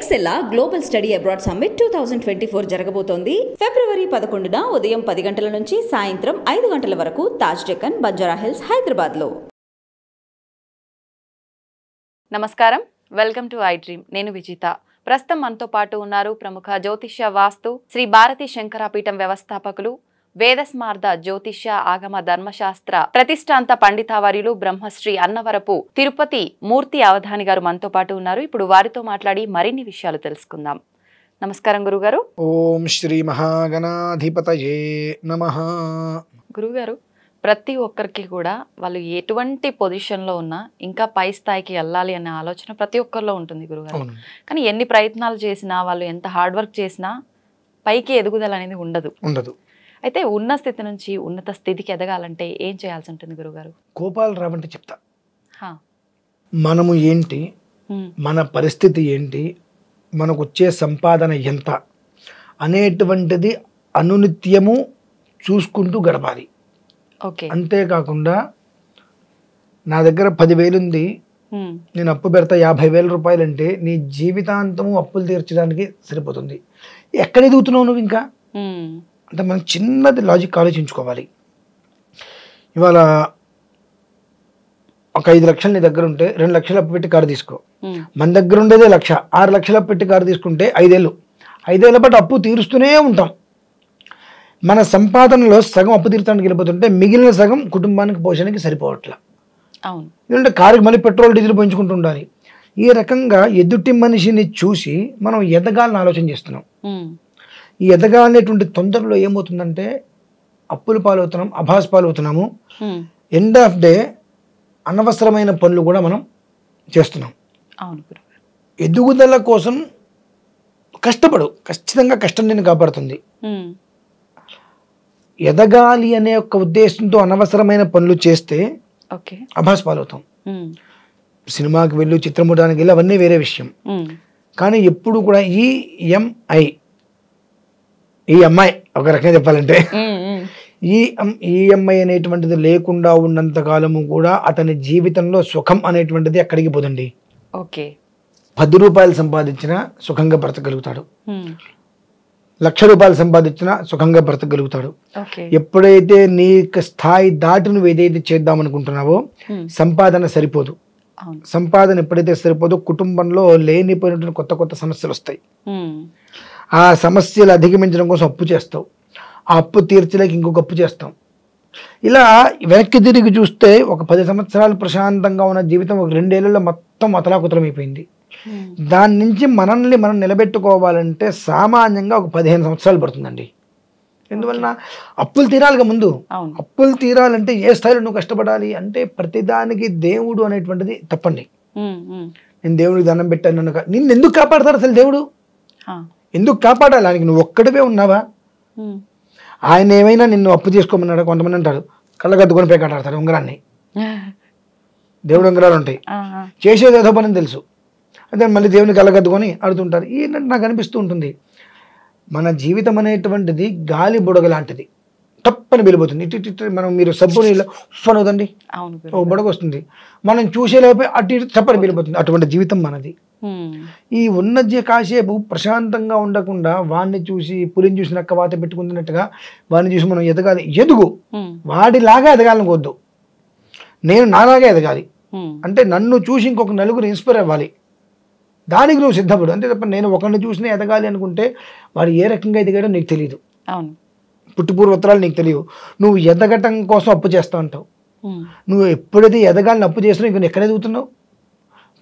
ఎక్సెల్లా global study abroad summit 2024 జరగబోతోంది. ఫిబ్రవరి 11న ఉదయం 10 గంటల నుంచి సాయంత్రం 5 గంటల వరకు తాజ్ డెక్కన్, బంజారా హిల్స్, హైదరాబాద్లో. నమస్కారం, వెల్కమ్ టు ఐ డ్రీమ్. నేను విజిత. ప్రస్తుతం మనతో పాటు ఉన్నారు ప్రముఖ జ్యోతిష్య వాస్తు శ్రీ భారతీ శంకరాపీఠం వ్యవస్థాపకులు, వేదస్మార్ద జ్యోతిష్య ఆగమ ధర్మశాస్త్ర ప్రతిష్టాంత పండితావర్యులు బ్రహ్మశ్రీ అన్నవరపు తిరుపతి మూర్తి అవధాని గారు మనతో పాటు ఉన్నారు. ఇప్పుడు వారితో మాట్లాడి మరిన్ని విషయాలు తెలుసుకుందాం. నమస్కారం గురుగారు. ఓం శ్రీ మహాగణాధిపతయే నమః. గురుగారు, ప్రతి ఒక్కరికి కూడా వాళ్ళు ఎటువంటి పొజిషన్లో ఉన్నా ఇంకా పై స్థాయికి వెళ్ళాలి అనే ఆలోచన ప్రతి ఒక్కరిలో ఉంటుంది గురుగారు. కానీ ఎన్ని ప్రయత్నాలు చేసినా, వాళ్ళు ఎంత హార్డ్ వర్క్ చేసినా పైకి ఎదుగుదల అనేది ఉండదు. అయితే ఉన్న స్థితి నుంచి ఉన్నత స్థితికి ఎదగాలంటే ఏం చేయాల్సి ఉంటుంది గురుగారు? కోపాలు రావంటే చెప్తా. మనము ఏంటి, మన పరిస్థితి ఏంటి, మనకు వచ్చే సంపాదన ఎంత అనేటువంటిది అనునిత్యము చూసుకుంటూ గడపాలి. అంతేకాకుండా నా దగ్గర 10,000 ఉంది, నేను అప్పు పెడతా 50,000 రూపాయలు అంటే నీ జీవితాంతము అప్పులు తీర్చడానికి సరిపోతుంది. ఎక్కడ ఎదుగుతున్నావు నువ్వు ఇంకా అంటే మనం చిన్నది లాజిక్ ఆలోచించుకోవాలి. ఇవాళ ఒక 5 లక్షలు నీ దగ్గర ఉంటే 2 లక్షలు అప్పు పెట్టి కారు తీసుకో. మన దగ్గర ఉండేదే 1,00,000, 6 లక్షలు అప్పు పెట్టి కారు తీసుకుంటే 5 ఏళ్ళ పాటు అప్పు తీరుస్తూనే ఉంటాం. మన సంపాదనలో సగం అప్పు తీర్చడానికి వెళ్ళిపోతుంటే మిగిలిన సగం కుటుంబానికి పోషణకి సరిపోవట్లా. ఎందుకంటే కారుకి మళ్ళీ పెట్రోల్ డీజిల్ పెంచుకుంటూ ఉండాలి. ఈ రకంగా ఎదుటి మనిషిని చూసి మనం ఎదగాలని ఆలోచన చేస్తున్నాం. ఈ ఎదగాలనేటువంటి తొందరలో ఏమవుతుందంటే అప్పుల పాలవుతున్నాం, అభాస్ పాలవుతున్నాము. ఎండ్ ఆఫ్ డే అనవసరమైన పనులు కూడా మనం చేస్తున్నాం. ఎదుగుదల కోసం కష్టపడు, ఖచ్చితంగా కష్టం నేను కాపాడుతుంది. ఎదగాలి అనే ఒక ఉద్దేశంతో అనవసరమైన పనులు చేస్తే అభాస్ పాలవుతాం. సినిమాకి వెళ్ళి, చిత్రం చూడడానికి వెళ్ళి అవన్నీ వేరే విషయం. కానీ ఎప్పుడు కూడా ఈఎంఐ ఒక రకంగా చెప్పాలంటే ఈఎంఐ అనేటువంటిది లేకుండా ఉన్నంత కాలము కూడా అతని జీవితంలో సుఖం అనేటువంటిది ఎక్కడికి పోదండి. 10 రూపాయలు సంపాదించినా సుఖంగా బ్రతకగలుగుతాడు, 1,00,000 రూపాయలు సంపాదించినా సుఖంగా బ్రతకగలుగుతాడు. ఎప్పుడైతే నీ స్థాయి దాటి నువ్వు ఏదైతే చేద్దాం అనుకుంటున్నావో సంపాదన సరిపోదు. సంపాదన ఎప్పుడైతే సరిపోదో కుటుంబంలో లేనిపోయినటువంటి కొత్త కొత్త సమస్యలు వస్తాయి. ఆ సమస్యలు అధిగమించడం కోసం అప్పు చేస్తావు, ఆ అప్పు తీర్చలేక ఇంకొక అప్పు చేస్తాం. ఇలా వెనక్కి తిరిగి చూస్తే ఒక 10 సంవత్సరాలు ప్రశాంతంగా ఉన్న జీవితం ఒక 2 ఏళ్లలో మొత్తం అతలాకుతలం అయిపోయింది. దాని నుంచి మనల్ని మనం నిలబెట్టుకోవాలంటే సామాన్యంగా ఒక 15 సంవత్సరాలు పడుతుందండి. ఎందువలన అప్పులు తీరాలిగా ముందు. అప్పులు తీరాలంటే ఏ స్థాయిలో నువ్వు కష్టపడాలి అంటే ప్రతిదానికి దేవుడు అనేటువంటిది తప్పండి. నేను దేవుడికి దండం పెట్టాను, నిన్ను ఎందుకు కాపాడతారు అసలు దేవుడు? ఎందుకు కాపాడాలి? ఆయనకి నువ్వు ఒక్కడివే ఉన్నావా? ఆయన ఏమైనా నిన్ను అప్పు చేసుకోమన్నాడు? కొంతమంది అంటారు కళ్ళగద్దుకొని పేకాటాడతారు ఉంగరాన్ని. దేవుడు ఉంగరాలు ఉంటాయి, చేసేది ఏదో పని తెలుసు, అదే మళ్ళీ దేవుని కళ్ళగద్దుకొని ఆడుతుంటారు. ఏంటంటే నాకు అనిపిస్తూ ఉంటుంది, మన జీవితం అనేటువంటిది గాలి బుడగ లాంటిది, తప్పని వెళ్ళిపోతుంది. ఇటు మనం మీరు సబ్బు నీళ్ళు ఉఫ్ అవుదండి, ఒక బుడగ వస్తుంది, మనం చూసేలోపే అటు ఇటు తప్పని వెళ్ళిపోతుంది. అటువంటి జీవితం మనది. ఈ ఉన్న కాసేపు ప్రశాంతంగా ఉండకుండా వాడిని చూసి పులిని చూసి నక్క వాత పెట్టుకుంటున్నట్టుగా వాడిని చూసి మనం ఎదగాలి. ఎదుగు, వాడిలాగా ఎదగాలనుకోవద్దు. నేను నాలాగా ఎదగాలి అంటే నన్ను చూసి ఇంకొక నలుగురు ఇన్స్పైర్ అవ్వాలి, దానికి నువ్వు సిద్ధపడు. అంతే తప్ప నేను ఒకరిని చూసినా ఎదగాలి అనుకుంటే వాడు ఏ రకంగా ఎదిగాడో నీకు తెలియదు, పుట్టుపూర్వోత్తరాలు నీకు తెలియవు. నువ్వు ఎదగటం కోసం అప్పు చేస్తూ ఉంటావు. నువ్వు ఎప్పుడైతే ఎదగాలని అప్పు చేస్తున్నావు ఇంక ఎక్కడ ఎదుగుతున్నావు?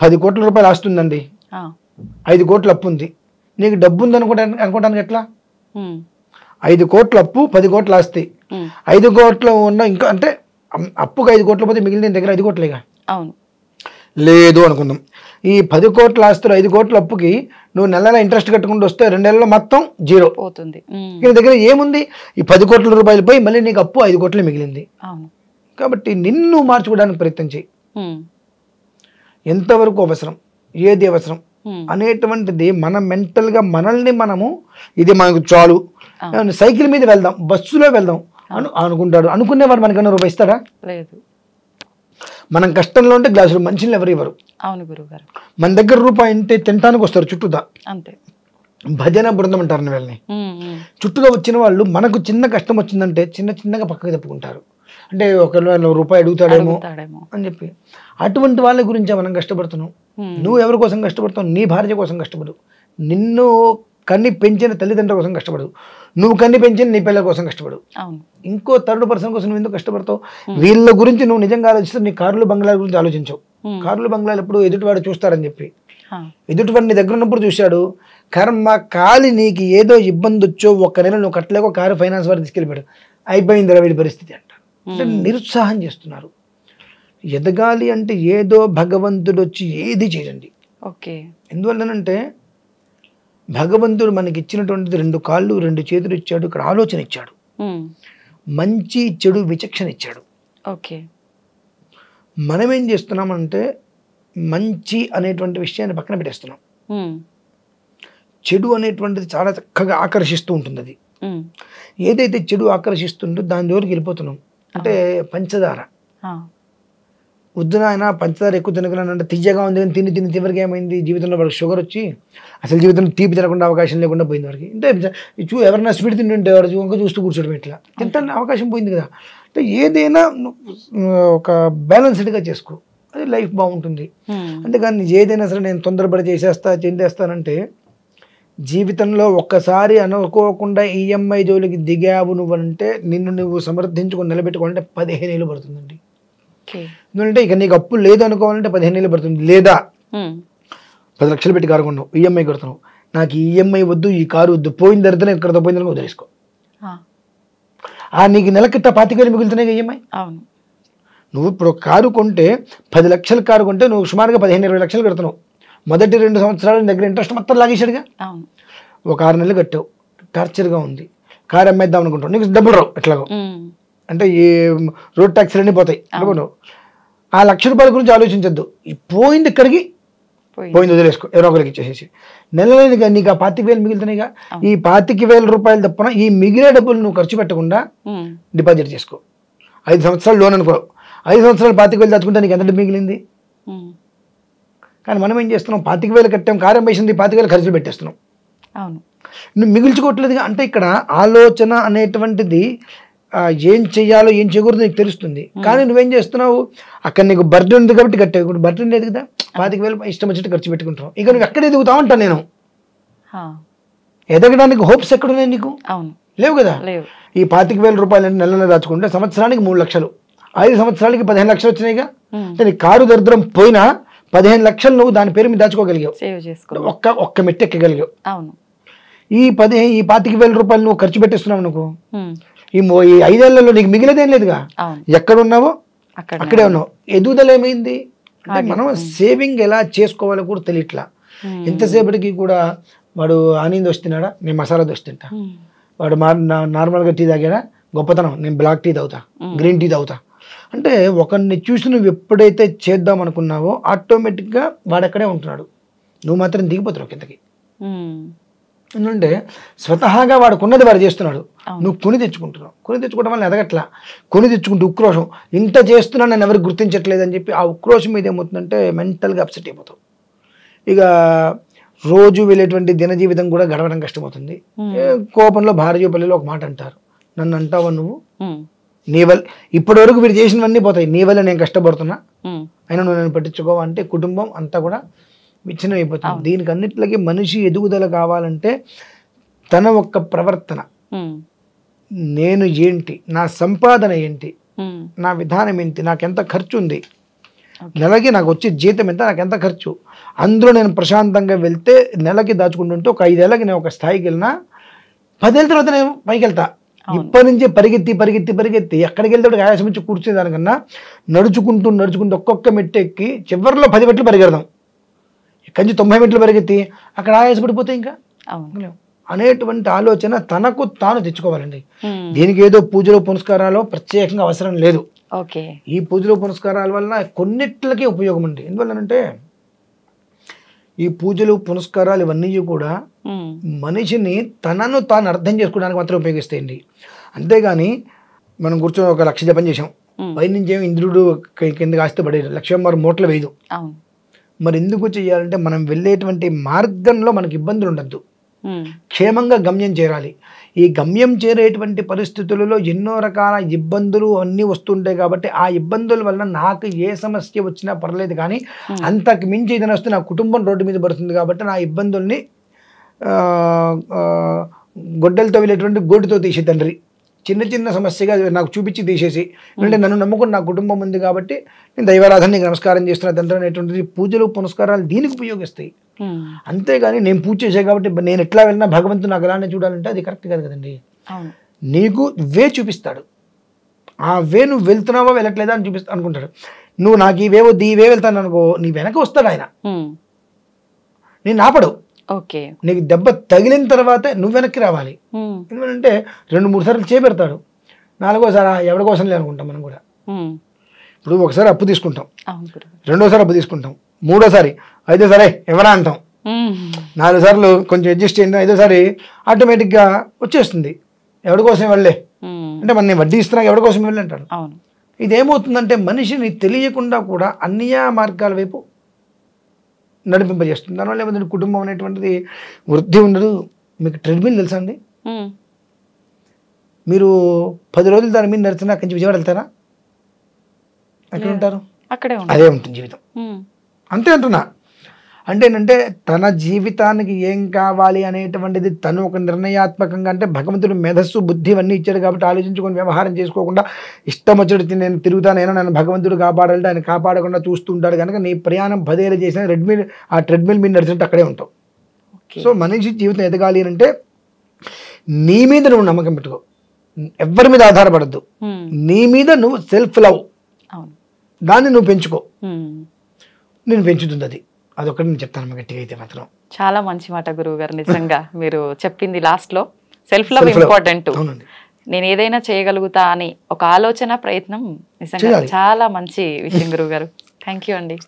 10 కోట్ల రూపాయలు ఆస్తుందండి, 5 కోట్ల అప్పు ఉంది. నీకు డబ్బు ఉంది అనుకోవడానికి ఎట్లా? 5 కోట్ల అప్పు, 10 కోట్ల ఆస్తి. 5 కోట్లు ఉన్న ఇంకా అంటే అప్పుకు 5 కోట్ల పోతే మిగిలిన దగ్గర 5 కోట్లేగా లేదు అనుకుందాం. ఈ 10 కోట్ల ఆస్తులు 5 కోట్ల అప్పుకి నువ్వు నెల ఇంట్రెస్ట్ కట్టుకుంటూ వస్తే 2 నెలల్లో మొత్తం జీరో పోతుంది. నీ దగ్గర ఏముంది? ఈ 10 కోట్ల రూపాయలు పోయి మళ్ళీ నీకు అప్పు 5 కోట్లే మిగిలింది. కాబట్టి నిన్ను మార్చుకోవడానికి ప్రయత్నం చేయి. ఎంతవరకు అవసరం, ఏది అవసరం అనేటువంటిది మన మెంటల్గా మనల్ని మనము ఇది మనకు చాలు, సైకిల్ మీద వెళ్దాం, బస్సులో వెళ్దాం అనుకుంటాడు. అనుకునేవాడు మనకన్నా రూపాయి ఇస్తాడా? లేదు. మనం కష్టంలో ఉంటే గ్లాసులు మంచినీళ్ళు ఎవరు ఇవ్వరు. అవును గురుగారు. మన దగ్గర రూపాయి అంటే తినడానికి వస్తారు చుట్టూదా, అంతే. భజన బృందం అంటారు వీళ్ళని. చుట్టూగా వచ్చిన వాళ్ళు మనకు చిన్న కష్టం వచ్చిందంటే చిన్నగా పక్కకి తప్పుకుంటారు. అంటే ఒకవేళ రూపాయి అడుగుతాడేమో అని చెప్పి. అటువంటి వాళ్ళ గురించి మనం కష్టపడుతున్నాం. నువ్వు ఎవరి కోసం కష్టపడతావు? నీ భార్య కోసం కష్టపడు. నిన్ను కన్ని పెంచిన తల్లిదండ్రుల కోసం కష్టపడు. నువ్వు కన్ని పెంచిన నీ పిల్లల కోసం కష్టపడు. ఇంకో థర్డ్ పర్సన్ కోసం నువ్వు ఎందుకు కష్టపడతావు? వీళ్ళ గురించి నువ్వు నిజంగా ఆలోచిస్తే నీ కార్లు బంగ్లాల గురించి ఆలోచించవు. కార్లు బంగ్లాలు ఎప్పుడు ఎదుటివాడు చూస్తాడని చెప్పి, ఎదుటివాడు నీ దగ్గర ఉన్నప్పుడు చూశాడు. కర్మ కాలి నీకు ఏదో ఇబ్బంది వచ్చో ఒక్క నెల నువ్వు కట్టలేక కారు ఫైనాన్స్ వారు తీసుకెళ్ళిపోయాడు, అయిపోయింది వీడి పరిస్థితి అంటారు. అంటే నిరుత్సాహం చేస్తున్నారు. ఎదగాలి అంటే ఏదో భగవంతుడు వచ్చి ఏది చేయండి. ఓకే. ఎందువల్లనంటే భగవంతుడు మనకి ఇచ్చినటువంటిది 2 కాళ్ళు 2 చేతులు ఇచ్చాడు. ఇక్కడ ఆలోచన ఇచ్చాడు, మంచి చెడు విచక్షణ ఇచ్చాడు. ఓకే. మనం ఏం చేస్తున్నామంటే మంచి అనేటువంటి విషయాన్ని పక్కన పెట్టేస్తున్నాం. చెడు అనేటువంటిది చాలా చక్కగా ఆకర్షిస్తూ ఉంటుంది. అది ఏదైతే చెడు ఆకర్షిస్తుందో దాని జోలికి వెళ్ళిపోతున్నాం. అంటే పంచదార వద్దున ఆయన పంచదార ఎక్కువ తినగలనంటే తీయగా ఉంది కానీ తిని చివరికి ఏమైంది, జీవితంలో వాడికి షుగర్ వచ్చి అసలు జీవితంలో తీపి తినకుండా అవకాశం లేకుండా పోయింది వాడికి. అంటే ఎవరైనా స్వీట్ తింటుంటే వాడు ఇంకా చూస్తూ కూర్చోడం ఇట్లా తింటాను అవకాశం పోయింది కదా. అంటే ఏదైనా ఒక బ్యాలెన్స్డ్గా చేసుకో, అది లైఫ్ బాగుంటుంది. అంతేగాని ఏదైనా సరే నేను తొందరపడి చేసేస్తానంటే జీవితంలో ఒక్కసారి అనుకోకుండా ఈఎంఐ జోలికి దిగావు నువ్వంటే నిన్ను నువ్వు సమర్థించుకొని నిలబెట్టుకోవాలంటే 15 ఏళ్ళు పడుతుందండి. ఎందుకంటే ఇక నీకు అప్పు లేదు అనుకోవాలంటే 15 ఏళ్ళు పడుతుంది. లేదా 10 లక్షలు పెట్టి కారు కొన్నావు, ఈఎంఐ కడుతున్నావు, నాకు ఈఎంఐ వద్దు, ఈ కారు వద్దు, పోయిన తర్వాత ఎక్కడ పోయిందని వదిలేసుకో. నీకు నెలకిట్ట 25,000 మిగులుతున్నాయి ఈఎంఐ. నువ్వు ఇప్పుడు కారు కొంటే 10 లక్షల కారు కొంటే నువ్వు సుమారుగా 15-20 లక్షలు కడుతున్నావు. మొదటి 2 సంవత్సరాలు దగ్గర ఇంట్రెస్ట్ మొత్తం లాగేశాడుగా. ఒక 6 నెలలు కట్టావు, టార్చర్గా ఉంది, కారు అమ్మేద్దాం అనుకుంటావు, నీకు డబ్బులు రావు. ఎట్లాగో అంటే ఈ రోడ్ ట్యాక్సీలు అన్నీ పోతాయి అనుకుంటావు. ఆ ₹1,00,000 గురించి ఆలోచించద్దు. పోయింది ఇక్కడికి పోయింది, వదిలేసుకో, ఎవరో ఒకరికి ఇచ్చేసేసి. నెలలో నీకు ఆ 25,000 మిగులుతున్నాయిగా. ఈ 25,000 తప్పన ఈ మిగిలే డబ్బులు నువ్వు ఖర్చు పెట్టకుండా డిపాజిట్ చేసుకో. 5 సంవత్సరాలు లోన్ అనుకో, 5 సంవత్సరాలు 25,000 దాచుకుంటే నీకు ఎంత డబ్బు మిగిలింది? కానీ మనం ఏం చేస్తున్నాం, 25,000 కట్టాం, కారం వేసింది, 25,000 ఖర్చులు పెట్టేస్తున్నాం. నువ్వు మిగిల్చుకోవట్లేదుగా. అంటే ఇక్కడ ఆలోచన అనేటువంటిది ఏం చెయ్యాలో ఏం చేయకూడదు నీకు తెలుస్తుంది. కానీ నువ్వేం చేస్తున్నావు, అక్కడ నీకు బర్త్డే ఉంది కాబట్టి కట్టావు. ఇప్పుడు బర్త్డే లేదు కదా, 25,000 ఇష్టం వచ్చినట్టు ఖర్చు పెట్టుకుంటావు. ఇక నువ్వు ఎక్కడ ఎదుగుతావు అంటా నేను. ఎదగడానికి హోప్స్ ఎక్కడున్నాయి నీకు? లేవు కదా. ఈ 25,000 నెలలో దాచుకుంటే సంవత్సరానికి 3 లక్షలు, 5 సంవత్సరాలకి 15 లక్షలు వచ్చినాయిగా. నీ కారు దరిద్రం పోయినా 15 లక్షలు నువ్వు దాని పేరు మీద దాచుకోగలిగావు, ఒక్క మెట్టు ఎక్కగలిగావు. ఈ 25,000 నువ్వు ఖర్చు పెట్టేస్తున్నావు అనుకో, ఈ 5 ఏళ్లలో నీకు మిగిలేదేం లేదుగా. ఎక్కడున్నావో అక్కడే ఉన్నావు. ఎదుగుదల ఏమైంది అంటే మనం సేవింగ్ ఎలా చేసుకోవాలో కూడా తెలియట్లా. ఎంతసేపటికి కూడా వాడు ఆనింది వస్తున్నాడా, నేను మసాలా దోశ తింటా, వాడు నార్మల్గా టీ తాగాడా, గొప్పతనం నేను బ్లాక్ టీ తాగుతా, గ్రీన్ టీ తాగుతా. అంటే ఒకరిని చూసి నువ్వు ఎప్పుడైతే చేద్దాం అనుకున్నావో ఆటోమేటిక్గా వాడు అక్కడే ఉంటున్నాడు, నువ్వు మాత్రం దిగిపోతున్నావు కిందకి. ఎందుకంటే స్వతహాగా వాడుకున్నది వాడు చేస్తున్నాడు, నువ్వు కొని తెచ్చుకుంటున్నావు. కొని తెచ్చుకోవడం వల్ల ఎదగట్లా. కొని తెచ్చుకుంటూ ఉక్రోషం, ఇంత చేస్తున్నా నన్ను ఎవరికి గుర్తించట్లేదు అని చెప్పి ఆ ఉక్రోషం మీద ఏమవుతుందంటే మెంటల్గా అప్సెట్ అయిపోతావు. ఇక రోజు వెళ్ళేటువంటి దినజీవితం కూడా గడవడం కష్టమవుతుంది. కోపంలో భార్య పల్లెలో ఒక మాట అంటారు, నన్ను అంటావా నువ్వు, నీ వల్ల ఇప్పటి వరకు వీడు చేసినవన్నీ పోతాయి, నీ వల్ల నేను కష్టపడుతున్నా అయినా నువ్వు నన్ను పట్టించుకోవా అంటే కుటుంబం అంతా కూడా విచ్ఛిన్నం అయిపోతుంది. దీనికి అన్నిటికీ మనిషి ఎదుగుదల కావాలంటే తన ఒక్క ప్రవర్తన, నేను ఏంటి, నా సంపాదన ఏంటి, నా విధానం ఏంటి, నాకెంత ఖర్చు ఉంది, నెలకి నాకు వచ్చే జీతం ఎంత, నాకు ఎంత ఖర్చు, అందులో నేను ప్రశాంతంగా వెళ్తే నెలకి దాచుకుంటుంటే ఒక 5 ఏళ్ళకి నేను ఒక స్థాయికి వెళ్ళినా 10 ఏళ్ళ తర్వాత నేను పైకి వెళ్తా. ఇప్పటి నుంచే పరిగెత్తి ఎక్కడికి వెళ్తే ఆయాసం వచ్చి కూర్చునే దానికన్నా నడుచుకుంటూ ఒక్కొక్క మెట్టు ఎక్కి చివరిలో 10 మెట్లు పరిగెడదాం. ఇక్కడి నుంచి 90 మెట్లు పరిగెత్తి అక్కడ ఆయాసపడిపోతే ఇంకా అనేటువంటి ఆలోచన తనకు తాను తెచ్చుకోవాలండి. దీనికి ఏదో పూజలు పునస్కారాలు ప్రత్యేకంగా అవసరం లేదు. ఈ పూజలు పునస్కారాల వల్ల కొన్నిట్లకి ఉపయోగం ఉంది. ఎందువల్లనంటే ఈ పూజలు పునస్కారాలు ఇవన్నీ కూడా మనిషిని తనను తాను అర్థం చేసుకోవడానికి మాత్రం ఉపయోగిస్తాయండి. అంతేగాని మనం కూర్చొని ఒక 1,00,000 జపం చేసాం, పైనుంచి ఏమి ఇంద్రుడు కింద కాస్తే పడేది, లక్ష్మీవారు మూటలు వేయదు. మరి ఎందుకు చేయాలంటే మనం వెళ్ళేటువంటి మార్గంలో మనకి ఇబ్బందులు ఉండద్దు, క్షేమంగా గమ్యం చేరాలి. ఈ గమ్యం చేరేటువంటి పరిస్థితులలో ఎన్నో రకాల ఇబ్బందులు అన్నీ వస్తుంటాయి కాబట్టి ఆ ఇబ్బందుల వల్ల నాకు ఏ సమస్య వచ్చినా పర్లేదు, కానీ అంతకు మించి ఏదైనా వస్తే నా కుటుంబం రోడ్డు మీద పడుతుంది కాబట్టి నా ఇబ్బందుల్ని గొడ్డలతో వెళ్ళేటువంటి గోటితో తీసే తండ్రి, చిన్న చిన్న సమస్యగా నాకు చూపించి తీసేసి, అంటే నన్ను నమ్ముకుని నా కుటుంబం ఉంది కాబట్టి నేను దైవారాధన నీకు నమస్కారం చేస్తున్నా తండ్రి అనేటువంటిది పూజలు పునస్కారాలు దీనికి ఉపయోగిస్తాయి. అంతేగాని నేను పూజ చేసే కాబట్టి నేను ఎట్లా వెళ్ళినా భగవంతుడు నాకు ఎలానే చూడాలంటే అది కరెక్ట్ కాదు కదండి. నీకు వే చూపిస్తాడు, ఆ వే నువ్వు వెళ్తున్నావా వెళ్ళట్లేదా అని చూపిస్తా అనుకుంటాడు. నువ్వు నాకు ఈ వే వద్దు ఈ వే వెళ్తాను అనుకో, నీ వెనక వస్తాడు ఆయన, నేను ఆపడు. నీకు దెబ్బ తగిలిన తర్వాతే నువ్వు వెనక్కి రావాలి. ఎందుకంటే 2-3 సార్లు చేపెడతాడు, 4వసారి ఎవరి కోసం లేనుకుంటాం మనం కూడా. ఇప్పుడు ఒకసారి అప్పు తీసుకుంటాం, 2వసారి అప్పు తీసుకుంటాం, 3వసారి 5వసారి ఎవరా అంటాం, 4 సార్లు కొంచెం అడ్జస్ట్ అయింది, 5వసారి ఆటోమేటిక్గా వచ్చేస్తుంది. ఎవరి కోసం వెళ్ళే అంటే మన వడ్డీ ఇస్తున్నా ఎవరి కోసం వెళ్ళి అంటాడు. ఇదేమవుతుందంటే మనిషిని తెలియకుండా కూడా అన్య మార్గాల వైపు నడిపింపజేస్తుంది. దానివల్ల ఏమైందంటే కుటుంబం అనేటువంటిది వృద్ధి ఉండదు. మీకు ట్రెడ్మిల్ తెలుసా అండి? మీరు 10 రోజులు దాని మీద నడిచినా అక్కడి నుంచి విజయవాడ వెళ్తారా? ఎక్కడ ఉంటారు? అదే ఉంటుంది జీవితం. అంతే అంటున్నా. అంటే ఏంటంటే తన జీవితానికి ఏం కావాలి అనేటువంటిది తను ఒక నిర్ణయాత్మకంగా, అంటే భగవంతుడు మేధస్సు బుద్ధి ఇవన్నీ ఇచ్చాడు కాబట్టి ఆలోచించుకొని వ్యవహారం చేసుకోకుండా ఇష్టం వచ్చేది నేను తిరుగుతానైనా నన్ను భగవంతుడు కాపాడాలంటే ఆయన కాపాడకుండా చూస్తుంటాడు కనుక నీ ప్రయాణం 10 ఏళ్ళు చేసిన ఆ ట్రెడ్మిల్ మీద నడిచినట్టు అక్కడే ఉంటావు. సో మనిషి జీవితం ఎదగాలి అంటే నీ మీద నువ్వు నమ్మకం పెట్టుకో, ఎవరి మీద ఆధారపడద్దు, నీ మీద నువ్వు సెల్ఫ్ లవ్ దాన్ని నువ్వు పెంచుకో, నేను పెంచుతుంది అది. అదొకటి నేను చెప్తాను గట్టిగా అయితే మాత్రం. చాలా మంచి మాట గురువు గారు, నిజంగా మీరు చెప్పింది లాస్ట్ లో సెల్ఫ్ లవ్ ఇంపార్టెంట్. నేను ఏదైనా చేయగలుగుతా అని ఒక ఆలోచన ప్రయత్నం నిజంగా చాలా మంచి విషయం గురువు గారు. థ్యాంక్ యూ అండి.